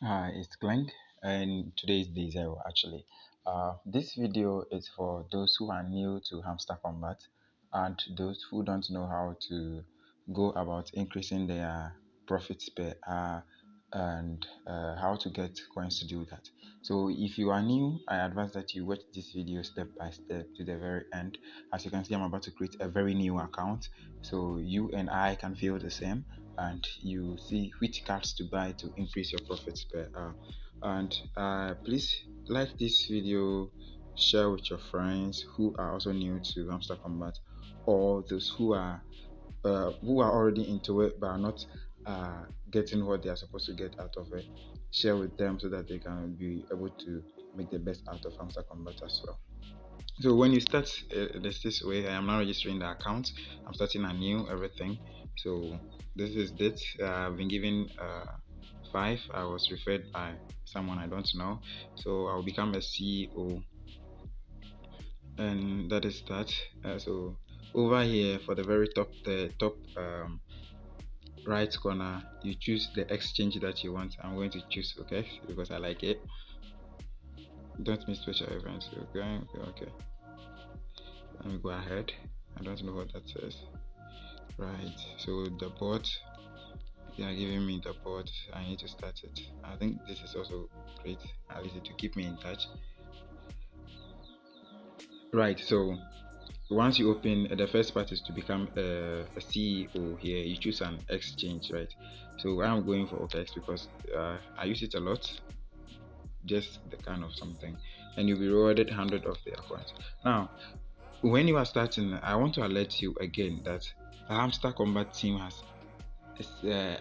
Hi, it's Glenn, and today is day zero actually. This video is for those who are new to Hamster Combat and those who don't know how to go about increasing their profits per hour and how to get coins to do that. So if you are new, I advise that you watch this video step by step to the very end. As you can see, I'm about to create a very new account, so you and I can feel the same and you see which cards to buy to increase your profits per hour. And please like this video, share with your friends who are also new to Hamster Combat, or those who are already into it but are not getting what they are supposed to get out of it. Share with them so that they can be able to make the best out of Hamster Combat as well. So when you start this way, I am now registering the account. I'm starting anew, everything. So this is it. I've been given 5. I was referred by someone I don't know. So I'll become a CEO, and that is that. So over here for the very top, the top right corner, you choose the exchange that you want. I'm going to choose okay because I like it. Don't miss special events. Okay. Let me go ahead. I don't know what that says. Right, so the bot, they are giving me the bot. I need to start it. I think this is also great, at least to keep me in touch. Right, so once you open the first part is to become a CEO. Here you choose an exchange, right? So I'm going for OKX because I use it a lot, just the kind of something, and you'll be rewarded 100 of their coins. Now when you are starting, I want to alert you again that the Hamster Combat team has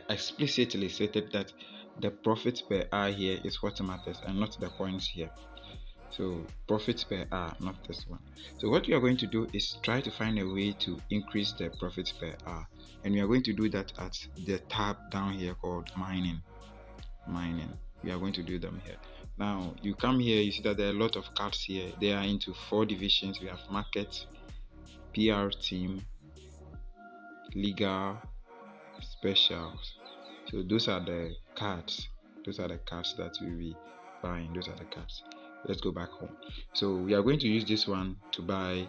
explicitly stated that the profit per hour here is what matters and not the coins here. So profit per hour, not this one. So what we are going to do is try to find a way to increase the profit per hour, and we are going to do that at the tab down here called mining. We are going to do them here. Now you come here, you see that there are a lot of cards here. They are into 4 divisions. We have market, PR team, legal, specials. So those are the cards. Those are the cards that we'll be buying. Those are the cards. Let's go back home. So we are going to use this one to buy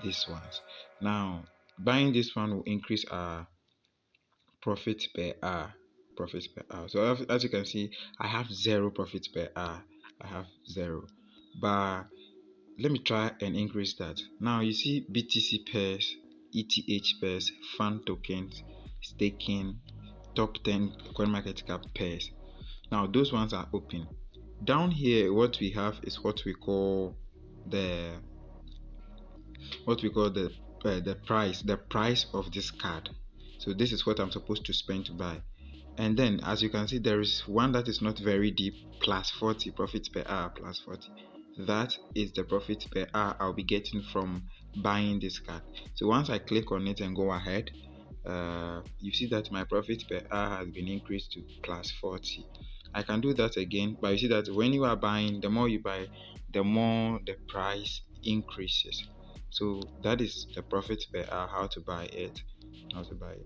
these ones. Now buying this one will increase our profit per hour. Profit per hour. So as you can see, I have 0 profit per hour. I have 0. But let me try and increase that. Now you see BTC pairs, ETH pairs, fan tokens, staking, top 10 coin market cap pairs. Now those ones are open. Down here what we have is what we call the price of this card. So this is what I'm supposed to spend to buy. And then as you can see, there is one that is not very deep, plus 40 profit per hour, plus 40. That is the profit per hour I'll be getting from buying this card. So once I click on it and go ahead, you see that my profit per hour has been increased to plus 40. I can do that again, but you see that when you are buying, the more you buy, the more the price increases. So that is the profit per hour, how to buy it.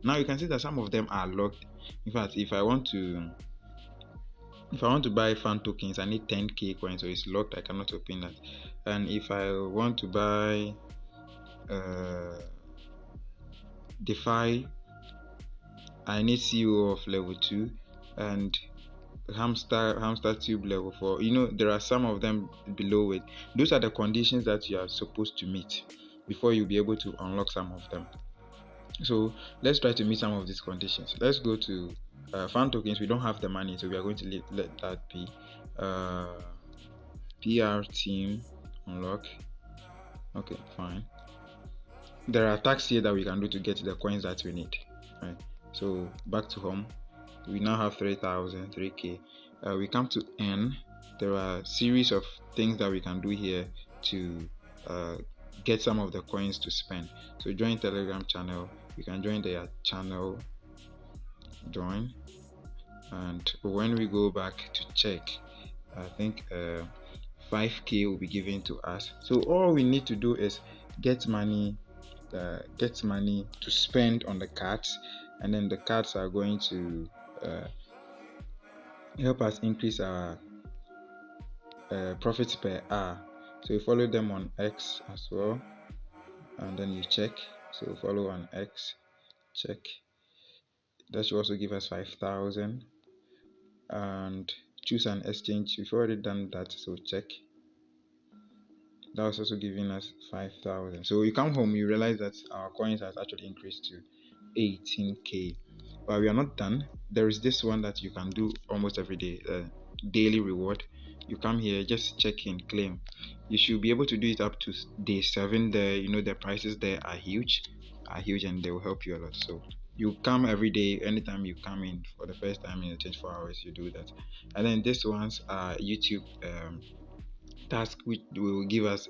Now you can see that some of them are locked. In fact, if I want to buy fan tokens, I need 10k coins, so it's locked. I cannot open that. And if I want to buy DeFi, I need CEO of level 2 and hamster tube level 4. There are some of them below it. Those are the conditions that you are supposed to meet before you'll be able to unlock some of them. So let's try to meet some of these conditions. Let's go to fan tokens. We don't have the money, so we are going to let that be. PR team unlock. Okay, fine. There are tasks here that we can do to get the coins that we need, right? So back to home, we now have 3,000, 3k. We come to N. There are a series of things that we can do here to get some of the coins to spend. So join Telegram channel. You can join their channel, join, and when we go back to check, I think 5k will be given to us. So all we need to do is get money to spend on the cards, and then the cards are going to help us increase our profit per hour. So you follow them on X as well, and then you check. So follow on X, check. That should also give us 5,000. And choose an exchange. We've already done that, so check. That was also giving us 5,000. So you come home, you realize that our coins has actually increased to 18k. But we are not done. There is this one that you can do almost every day, daily reward. You come here, just check in, claim. You should be able to do it up to day 7. The prices there are huge, and they will help you a lot. So you come every day. Anytime you come in for the first time in the 24 hours, you do that. And then this ones are YouTube task, which will give us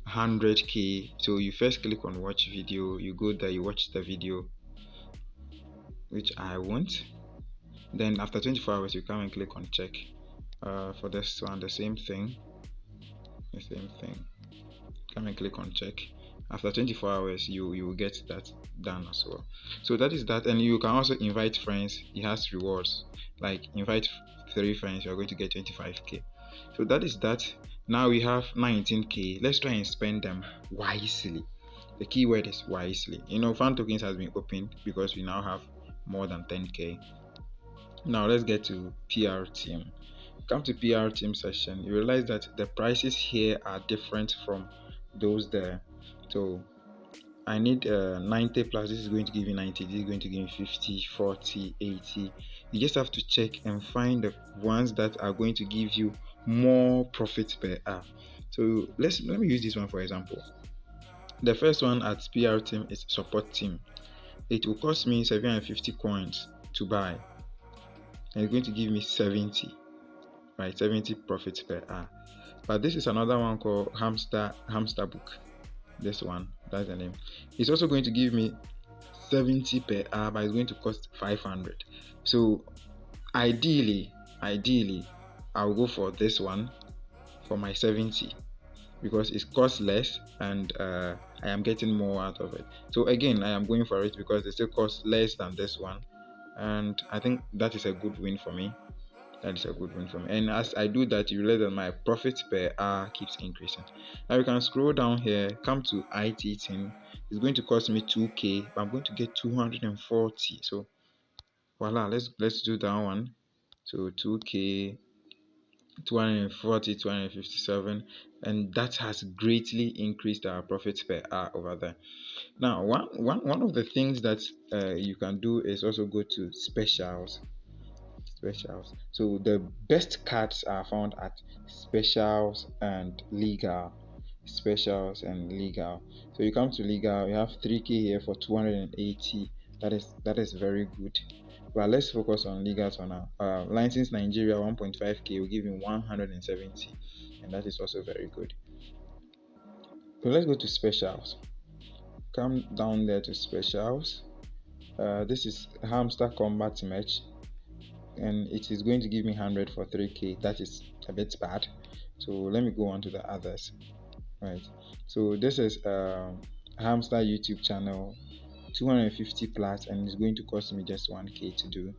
100k. So you first click on watch video, you go there, you watch the video, which I won't. Then after 24 hours you come and click on check. For this one, the same thing, come and click on check. After 24 hours you will get that done as well. So that is that. And you can also invite friends. It has rewards, like invite 3 friends, you are going to get 25k. So that is that. Now we have 19k. Let's try and spend them wisely. The keyword is wisely. Fan tokens has been opened because we now have more than 10k. Now let's get to PR team. Come to PR team session. You realize that the prices here are different from those there. So I need 90 plus. This is going to give you 90. This is going to give you 50, 40, 80. You just have to check and find the ones that are going to give you more profit per hour. So let me use this one for example. The first one at PR team is support team. It will cost me 750 coins to buy, and it's going to give me 70, right? 70 profit per hour. But this is another one called Hamster Book. This one, that's the name. It's also going to give me 70 per hour, but it's going to cost 500. So ideally I'll go for this one for my 70 because it costs less, and I am getting more out of it. So again, I am going for it because it still costs less than this one, and I think that is a good win for me. And as I do that, you realize that my profit per hour keeps increasing. Now you can scroll down here, come to IT team. It's going to cost me 2k, but I'm going to get 240. So voila, let's do that one. So 2k, 240, 257, and that has greatly increased our profit per hour over there. Now one of the things that you can do is also go to specials. So the best cards are found at specials and legal. So you come to legal, you have 3k here for 280. That is very good. But let's focus on legal for now. License Nigeria 1.5k will give you 170, and that is also very good. So let's go to specials. Come down there to specials. This is Hamster Kombat match, and it is going to give me 100 for 3k. That is a bit bad. So let me go on to the others. Right. So this is Hamster YouTube channel, 250 plus, and it's going to cost me just 1k to do,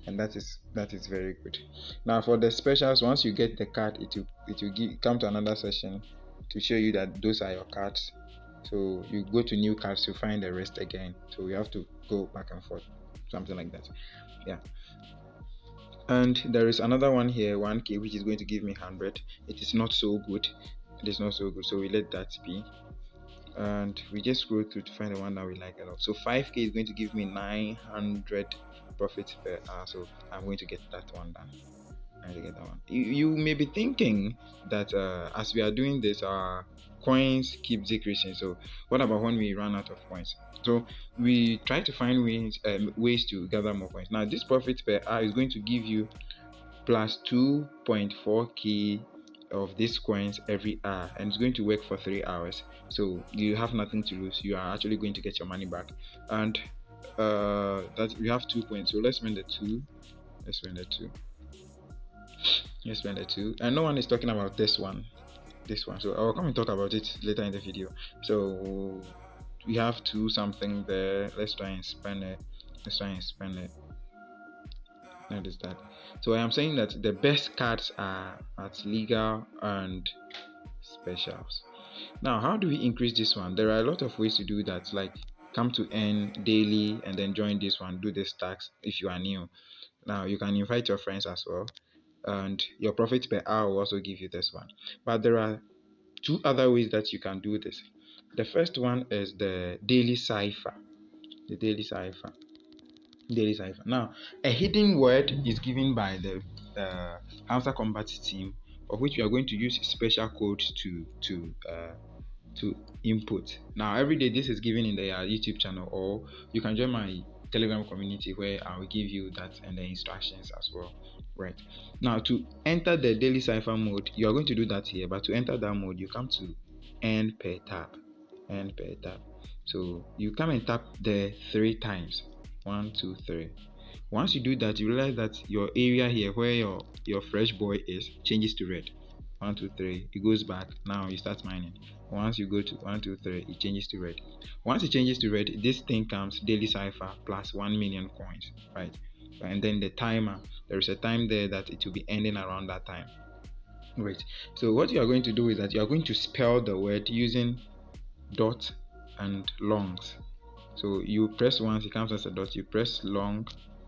and that is very good. Now for the specials, once you get the card, it will come to another session to show you that those are your cards. So you go to new cards to find the rest again. So you have to go back and forth, something like that. Yeah. And there is another one here, 1k, which is going to give me 100. It is not so good. So we let that be, and we just scroll through to find the one that we like a lot. So 5k is going to give me 900 profit per hour, so I'm going to get that one done. You may be thinking that as we are doing this, our coins keep decreasing. So what about when we run out of coins? So we try to find ways to gather more coins. Now this profit per hour is going to give you plus 2.4k of these coins every hour, and it's going to work for 3 hours. So you have nothing to lose. You are actually going to get your money back, and that we have 2 points. So let's spend the 2. And no one is talking about this one. So I'll come and talk about it later in the video. So we have 2 something there. Let's try and spend it. That is that. So I am saying that the best cards are at legal and specials. Now, how do we increase this one? There are a lot of ways to do that, like come to earn daily and then join this one, do this tax if you are new. Now you can invite your friends as well, and your profit per hour will also give you this one. But there are two other ways that you can do this. The first one is the daily cipher. The daily cipher. Daily cipher. Now, a hidden word is given by the Hamster Kombat team, of which we are going to use special codes to input. Now, every day this is given in the YouTube channel, or you can join my Telegram community where I will give you that and the instructions as well. Right now, to enter the daily cipher mode, you are going to do that here. But to enter that mode, you come to earn per tab, earn per tab. So you come and tap there 3 times. 1, 2, 3. Once you do that, you realize that your area here where your fresh boy is changes to red. 1, 2, 3. It goes back. Now you start mining. Once you go to 1, 2, 3, it changes to red. Once it changes to red, this thing comes daily cipher plus 1 million coins, right? And then the timer, there is a time there that it will be ending around that time. Right. So what you are going to do is that you are going to spell the word using dot and longs. So you press once, it comes as a dot. You press long,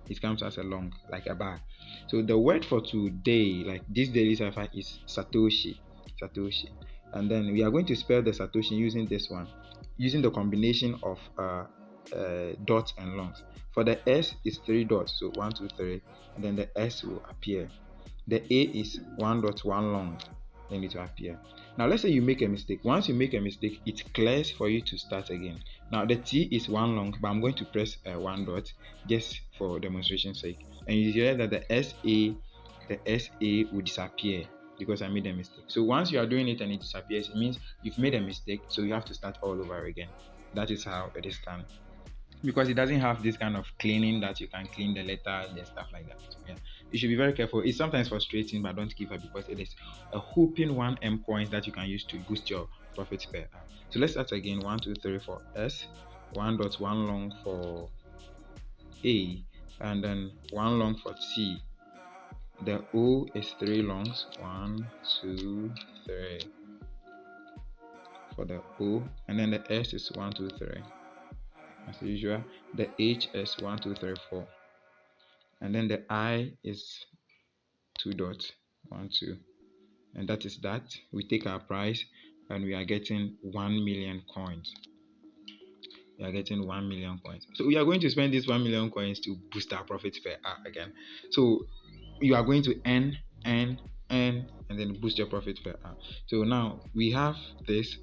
it comes as a long, like a bar. So the word for today, like this daily cipher, is Satoshi. Satoshi. And then we are going to spell the Satoshi using this one, using the combination of dots and longs. For the S is 3 dots, so 1, 2, 3, and then the S will appear. The A is 1 dot 1 long, then it will appear. Now let's say you make a mistake. Once you make a mistake, it clears for you to start again. Now the T is 1 long, but I'm going to press 1 dot just for demonstration sake. And you hear that the SA will disappear because I made a mistake. So once you are doing it and it disappears, it means you've made a mistake, so you have to start all over again. That is how it is done, because it doesn't have this kind of cleaning that you can clean the letter and stuff like that. So, yeah, you should be very careful. It's sometimes frustrating, but don't give up, because it is a whooping 1M coins that you can use to boost your profits per hour. So let's start again. 1, 2, 3 for S, 1 dot 1 long for A, and then 1 long for T. The O is 3 longs. 1, 2, 3 for the O, and then the S is 1, 2, 3. As usual, the H is 1, 2, 3, 4, and then the I is 2 dots, 1, 2, and that is that. We take our price and we are getting 1 million coins. We are getting 1 million coins. So we are going to spend this 1 million coins to boost our profits per hour again. So you are going to earn, and then boost your profit per hour. So now we have this.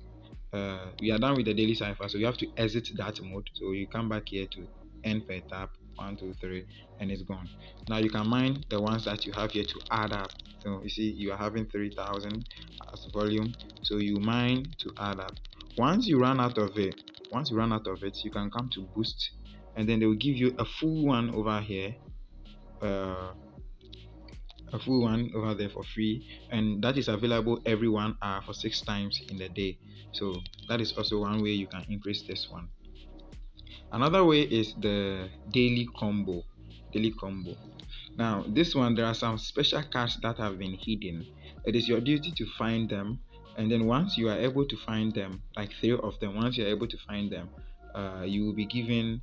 We are done with the daily cipher, so you have to exit that mode. So you come back here to end per tap, 1, 2, 3, and it's gone. Now you can mine the ones that you have here to add up. So you see you are having 3,000 as volume, so you mine to add up. Once you run out of it, you can come to boost, and then they will give you a full one over here, a full one over there for free, and that is available every 1 hour for 6 times in the day. So that is also one way you can increase this one. Another way is the daily combo. Now this one, there are some special cards that have been hidden. It is your duty to find them, and then once you are able to find them, like 3 of them, once you are able to find them, you will be given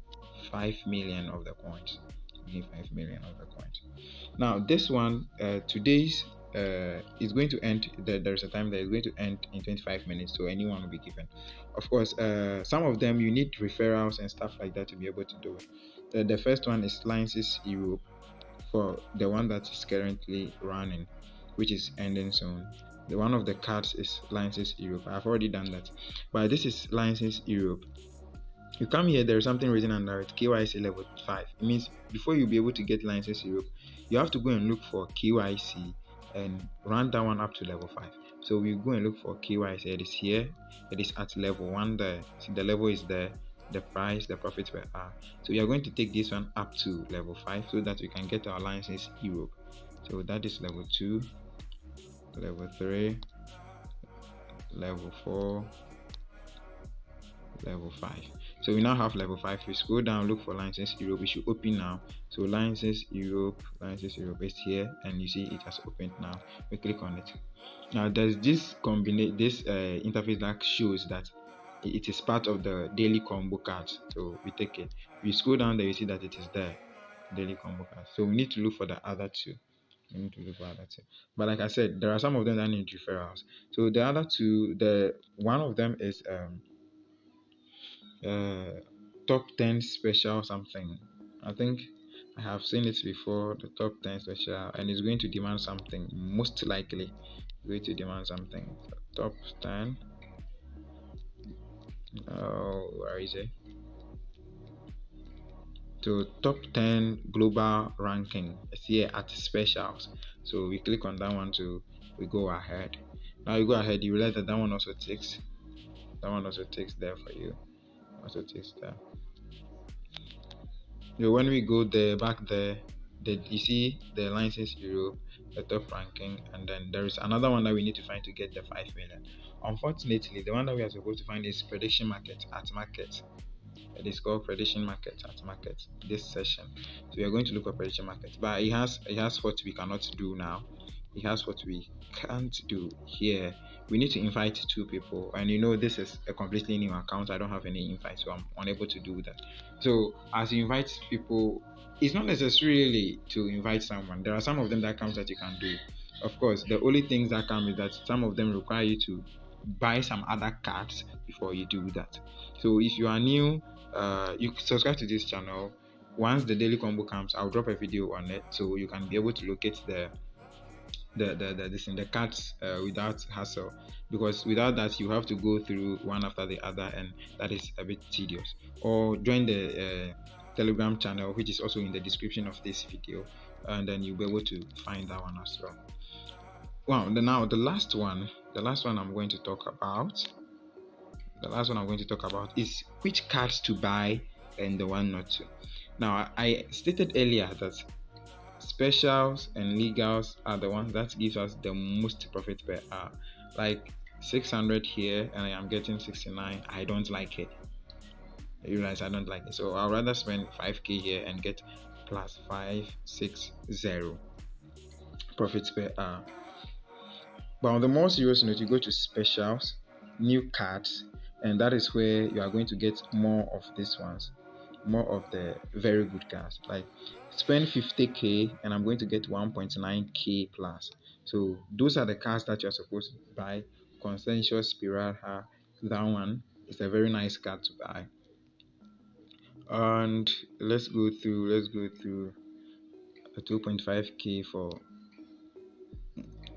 5 million of the coins. 5 million of the coins. Now this one, today's is going to end. There's a time that is going to end in 25 minutes, so anyone will be given. Of course, some of them you need referrals and stuff like that to be able to do it. The first one is Licenses Europe, for the one that is currently running, which is ending soon. The one of the cards is Licenses Europe. I've already done that, but this is Licenses Europe. You come here, there is something written under it, KYC level 5. It means before you'll be able to get Licenses Europe, you have to go and look for KYC and run that one up to level 5. So we go and look for KYC. It is here, it is at level 1 there. See, the level is there, the price, the profit per hour. So we are going to take this one up to level 5 so that we can get our Licenses Europe. So that is level 2, level 3, level 4, level 5. So we now have level 5. We scroll down, look for license Europe. We should open now. So license Europe is here, and you see it has opened now. We click on it. Now there's this interface that shows that it is part of the daily combo card. So we take it. We scroll down there, you see that it is there, daily combo card. So we need to look for the other two. But like I said, there are some of them that need referrals. So the other two, the one of them is top 10 special something. I think I have seen it before, the top 10 special, and it's going to demand something. Most likely going to demand something. Top 10. Where is it? So top 10 global ranking is here at specials. So we click on that one to we go ahead. Now you go ahead, you realize that one also takes there for you. Also takes there. So when we go there, back there, you see the license Europe, the top ranking, and then there is another one that we need to find to get the 5 million. Unfortunately, the one that we are supposed to find is prediction market at market. It is called prediction market at market this session. So we are going to look at prediction market, but it has what we cannot do now. It has what we can't do here. We need to invite 2 people, and you know this is a completely new account. I don't have any invite, so I'm unable to do that. So as you invite people, it's not necessarily to invite someone. There are some of them that comes that you can do. Of course, the only things that come is that some of them require you to buy some other cards before you do that. So if you are new, you subscribe to this channel. Once the daily combo comes, I'll drop a video on it, so you can be able to locate the cards without hassle, because without that you have to go through one after the other, and that is a bit tedious. Or join the Telegram channel, which is also in the description of this video, and then you'll be able to find that one as well. Well, now the last one I'm going to talk about. The last one I'm going to talk about is which cards to buy and the one not to. Now, I stated earlier that specials and legals are the ones that gives us the most profit per hour. Like 600 here, and I am getting 69. I don't like it. You realize I don't like it. So I'd rather spend 5k here and get plus 560 profits per hour. But on the more serious note, you go to specials, new cards, and that is where you are going to get more of these ones, more of the very good cards. Like spend 50k and I'm going to get 1.9k plus. So those are the cards that you're supposed to buy. Consensual Spiral, that one is a very nice card to buy. And let's go through a 2.5k for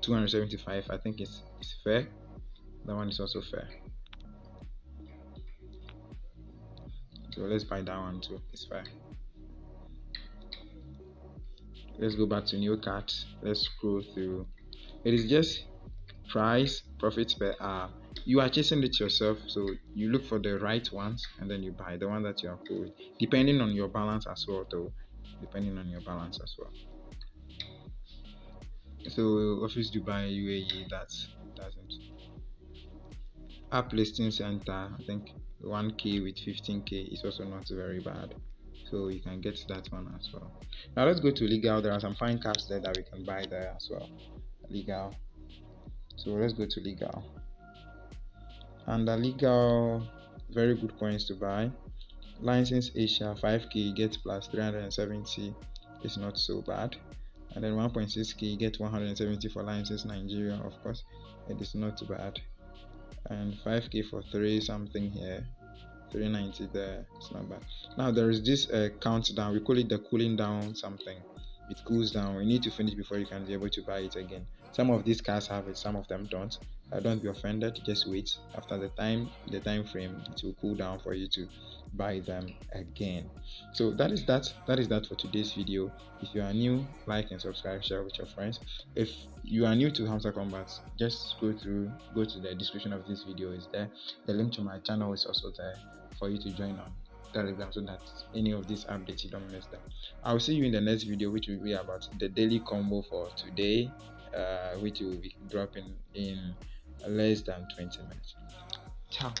275. I think it's fair. That one is also fair. So let's buy that one too. It's fair. Let's go back to new cards. Let's scroll through. It is just price, profit per hour. You are chasing it yourself, so you look for the right ones and then you buy the one that you are cool with, depending on your balance as well, though. Depending on your balance as well. So Office Dubai UAE, that doesn't. App Listing Center, I think 1k with 15k is also not very bad, so you can get that one as well. Now let's go to legal. There are some fine cards there that we can buy there as well. Legal. So let's go to legal. And the legal, very good coins to buy. License Asia 5k get plus 370 is not so bad. And then 1.6k get 170 for license Nigeria. Of course, it is not bad. And 5k for 3 something here, 390 there. It's not bad. Now there is this countdown. We call it the cooling down something. It cools down. We need to finish before you can be able to buy it again. Some of these cards have it, some of them don't. Don't be offended. Just wait. After the time frame, it will cool down for you to buy them again. So that is that for today's video. If you are new, like and subscribe, share with your friends. If you are new to Hamster Kombat, just go to the description of this video. Is there. The link to my channel is also there for you to join on Telegram, so that any of these updates you don't miss them. I'll see you in the next video, which will be about the daily combo for today, which will be dropping in less than 20 minutes. Ciao.